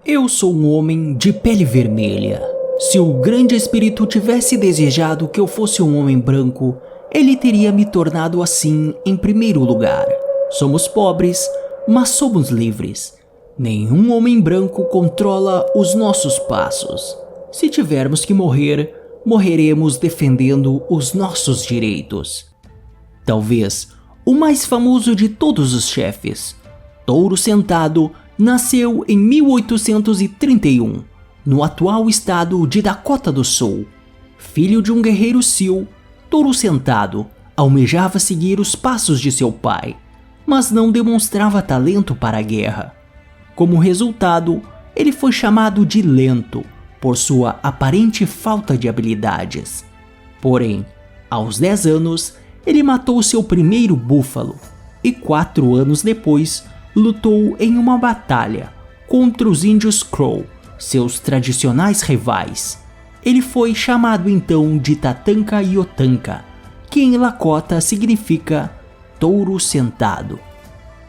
Eu sou um homem de pele vermelha. Se o grande espírito tivesse desejado que eu fosse um homem branco, ele teria me tornado assim em primeiro lugar. Somos pobres, mas somos livres. Nenhum homem branco controla os nossos passos. Se tivermos que morrer, morreremos defendendo os nossos direitos. Talvez o mais famoso de todos os chefes, Touro Sentado, nasceu em 1831, no atual estado de Dakota do Sul. Filho de um guerreiro Sioux, Touro Sentado almejava seguir os passos de seu pai, mas não demonstrava talento para a guerra. Como resultado, ele foi chamado de lento por sua aparente falta de habilidades. Porém, aos 10 anos, ele matou seu primeiro búfalo e 4 anos depois lutou em uma batalha contra os índios Crow, seus tradicionais rivais. Ele foi chamado então de Tatanka Yotanka, que em Lakota significa Touro Sentado.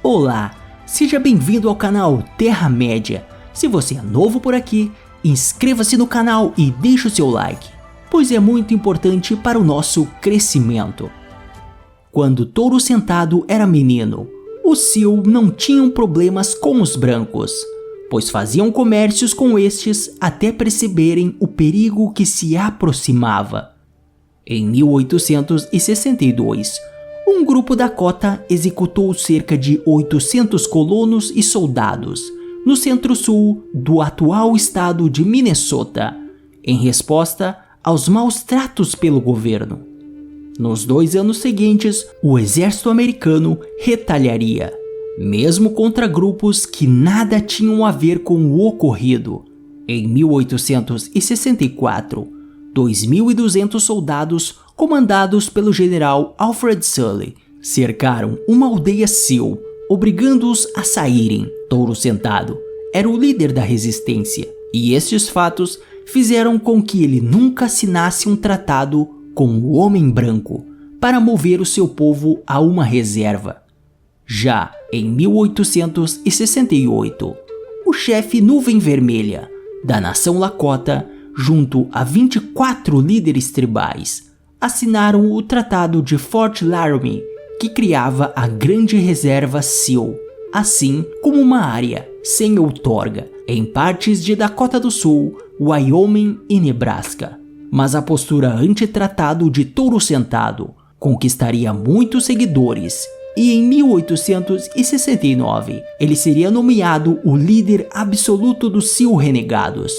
Olá, seja bem-vindo ao canal Terra-média. Se você é novo por aqui, inscreva-se no canal e deixe o seu like, pois é muito importante para o nosso crescimento. Quando Touro Sentado era menino, os Sioux não tinham problemas com os brancos, pois faziam comércios com estes até perceberem o perigo que se aproximava. Em 1862, um grupo Dakota executou cerca de 800 colonos e soldados no centro-sul do atual estado de Minnesota, em resposta aos maus tratos pelo governo. Nos 2 anos seguintes, o exército americano retaliaria, mesmo contra grupos que nada tinham a ver com o ocorrido. Em 1864, 2.200 soldados, comandados pelo general Alfred Sully, cercaram uma aldeia Sioux, obrigando-os a saírem. Touro Sentado era o líder da resistência, e estes fatos fizeram com que ele nunca assinasse um tratado com o homem branco para mover o seu povo a uma reserva. Já em 1868, o chefe Nuvem Vermelha da nação Lakota, junto a 24 líderes tribais, assinaram o Tratado de Fort Laramie, que criava a Grande Reserva Sioux, assim como uma área sem outorga em partes de Dakota do Sul, Wyoming e Nebraska. Mas a postura anti-tratado de Touro Sentado conquistaria muitos seguidores, e em 1869 ele seria nomeado o líder absoluto dos Sioux renegados.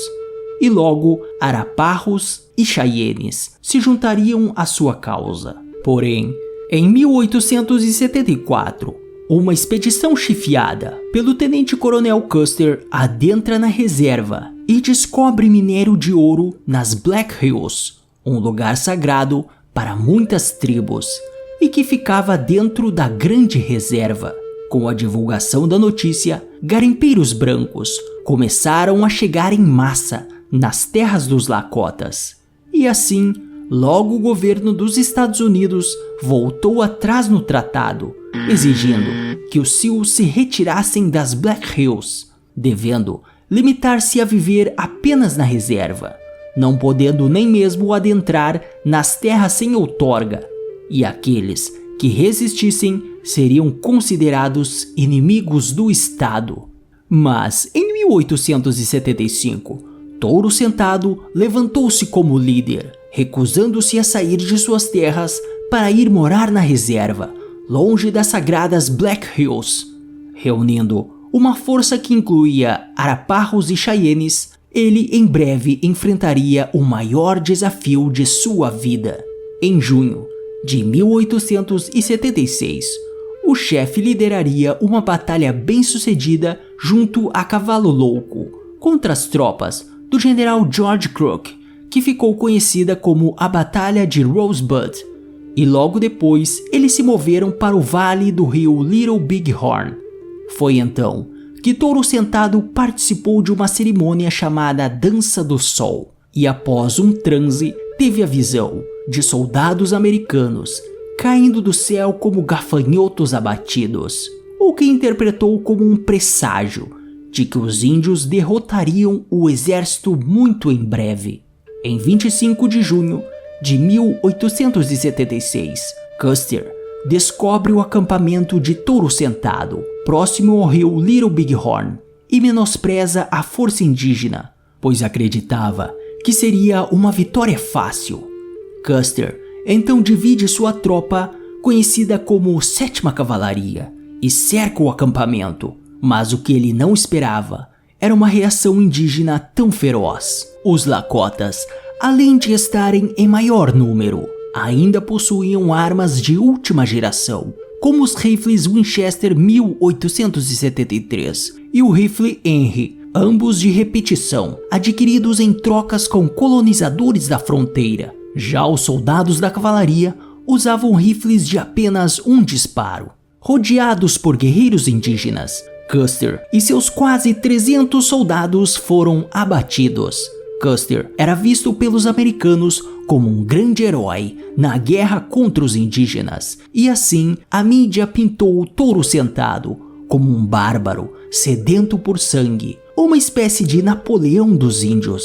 E logo Arapahoes e Cheyennes se juntariam à sua causa. Porém, em 1874, uma expedição chefiada pelo tenente-coronel Custer adentra na reserva e descobre minério de ouro nas Black Hills, um lugar sagrado para muitas tribos e que ficava dentro da Grande Reserva. Com a divulgação da notícia, garimpeiros brancos começaram a chegar em massa nas terras dos Lakotas. E assim, logo o governo dos Estados Unidos voltou atrás no tratado, exigindo que os Sioux se retirassem das Black Hills, devendo limitar-se a viver apenas na reserva, não podendo nem mesmo adentrar nas terras sem outorga, e aqueles que resistissem seriam considerados inimigos do Estado. Mas em 1875, Touro Sentado levantou-se como líder, recusando-se a sair de suas terras para ir morar na reserva, longe das sagradas Black Hills. Reunindo uma força que incluía Arapahoes e Cheyennes, ele em breve enfrentaria o maior desafio de sua vida. Em junho de 1876, o chefe lideraria uma batalha bem-sucedida junto a Cavalo Louco contra as tropas do general George Crook, que ficou conhecida como a Batalha de Rosebud, e logo depois eles se moveram para o vale do rio Little Big Horn. Foi então que Touro Sentado participou de uma cerimônia chamada Dança do Sol, e após um transe teve a visão de soldados americanos caindo do céu como gafanhotos abatidos, o que interpretou como um presságio de que os índios derrotariam o exército muito em breve. Em 25 de junho de 1876, Custer descobre o acampamento de Touro Sentado, próximo ao rio Little Bighorn, e menospreza a força indígena, pois acreditava que seria uma vitória fácil. Custer então divide sua tropa, conhecida como 7ª Cavalaria, e cerca o acampamento, mas o que ele não esperava era uma reação indígena tão feroz. Os Lakotas, além de estarem em maior número, ainda possuíam armas de última geração, como os rifles Winchester 1873 e o rifle Henry, ambos de repetição, adquiridos em trocas com colonizadores da fronteira. Já os soldados da cavalaria usavam rifles de apenas um disparo. Rodeados por guerreiros indígenas, Custer e seus quase 300 soldados foram abatidos. Custer era visto pelos americanos como um grande herói na guerra contra os indígenas, e assim a mídia pintou o Touro Sentado como um bárbaro sedento por sangue, uma espécie de Napoleão dos índios.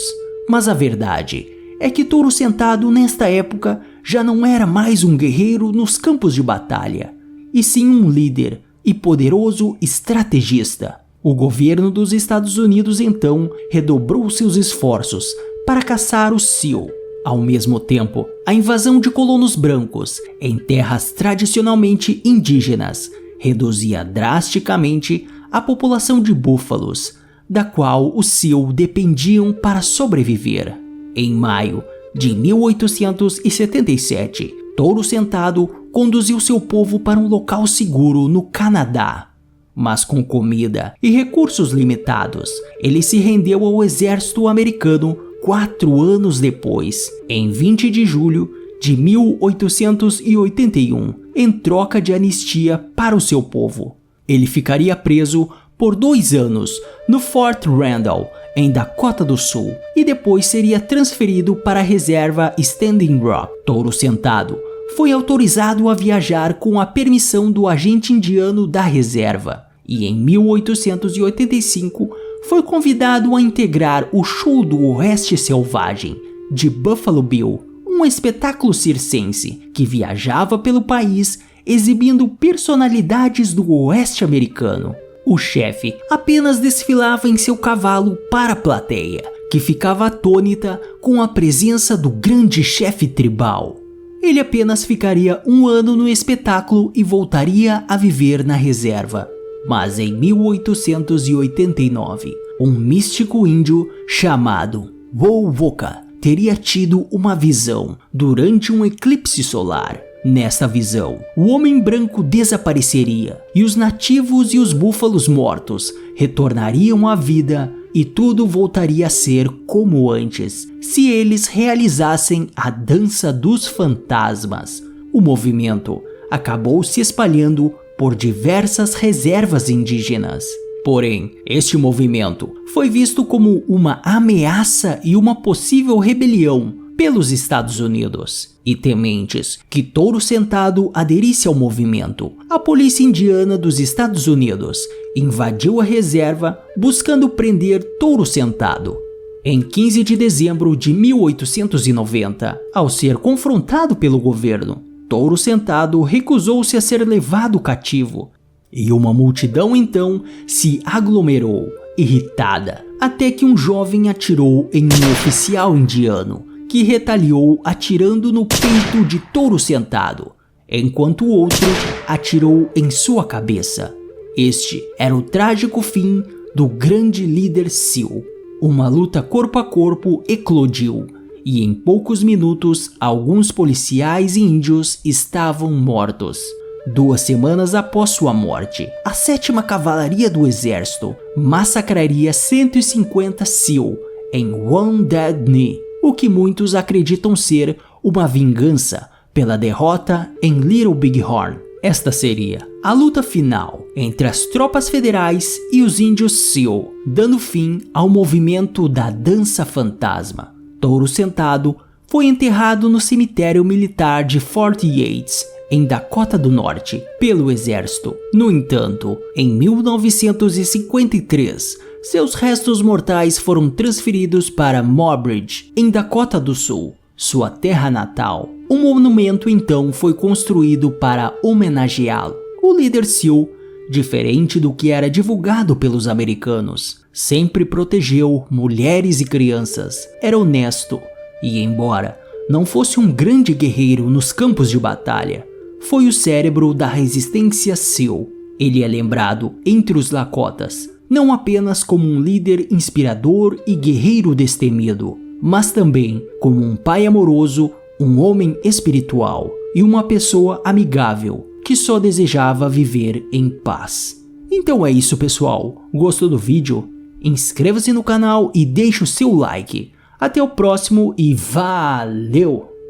Mas a verdade é que Touro Sentado nesta época já não era mais um guerreiro nos campos de batalha, e sim um líder e poderoso estrategista. O governo dos Estados Unidos então redobrou seus esforços para caçar os Sioux. Ao mesmo tempo, a invasão de colonos brancos em terras tradicionalmente indígenas reduzia drasticamente a população de búfalos, da qual os Sioux dependiam para sobreviver. Em maio de 1877, Touro Sentado conduziu seu povo para um local seguro no Canadá. Mas com comida e recursos limitados, ele se rendeu ao exército americano 4 anos depois, em 20 de julho de 1881, em troca de anistia para o seu povo. Ele ficaria preso por 2 anos no Fort Randall, em Dakota do Sul, e depois seria transferido para a reserva Standing Rock. Touro Sentado foi autorizado a viajar com a permissão do agente indiano da reserva, e em 1885 foi convidado a integrar o Show do Oeste Selvagem de Buffalo Bill, um espetáculo circense que viajava pelo país exibindo personalidades do Oeste americano. O chefe apenas desfilava em seu cavalo para a plateia, que ficava atônita com a presença do grande chefe tribal. Ele apenas ficaria 1 ano no espetáculo e voltaria a viver na reserva. Mas em 1889, um místico índio chamado Wovoka teria tido uma visão durante um eclipse solar. Nesta visão, o homem branco desapareceria e os nativos e os búfalos mortos retornariam à vida e tudo voltaria a ser como antes, se eles realizassem a dança dos fantasmas. O movimento acabou se espalhando por diversas reservas indígenas. Porém, este movimento foi visto como uma ameaça e uma possível rebelião pelos Estados Unidos. E tementes que Touro Sentado aderisse ao movimento, a polícia indiana dos Estados Unidos invadiu a reserva buscando prender Touro Sentado. Em 15 de dezembro de 1890, ao ser confrontado pelo governo, Touro Sentado recusou-se a ser levado cativo, e uma multidão então se aglomerou, irritada, até que um jovem atirou em um oficial indiano, que retaliou atirando no peito de Touro Sentado, enquanto o outro atirou em sua cabeça. Este era o trágico fim do grande líder Sioux. Uma luta corpo a corpo eclodiu, e em poucos minutos alguns policiais e índios estavam mortos. 2 semanas após sua morte, a 7ª Cavalaria do Exército massacraria 150 Sioux em Wounded Knee, o que muitos acreditam ser uma vingança pela derrota em Little Bighorn. Esta seria a luta final entre as tropas federais e os índios Sioux, dando fim ao movimento da Dança Fantasma. Touro Sentado foi enterrado no cemitério militar de Fort Yates, em Dakota do Norte, pelo exército. No entanto, em 1953, Seus restos mortais foram transferidos para Mobridge, em Dakota do Sul, sua terra natal. Um monumento então foi construído para homenageá-lo. O líder SEAL, diferente do que era divulgado pelos americanos, sempre protegeu mulheres e crianças. Era honesto e, embora não fosse um grande guerreiro nos campos de batalha, foi o cérebro da resistência SEAL. Ele é lembrado entre os Lakotas não apenas como um líder inspirador e guerreiro destemido, mas também como um pai amoroso, um homem espiritual e uma pessoa amigável que só desejava viver em paz. Então é isso, pessoal. Gostou do vídeo? Inscreva-se no canal e deixe o seu like. Até o próximo e valeu!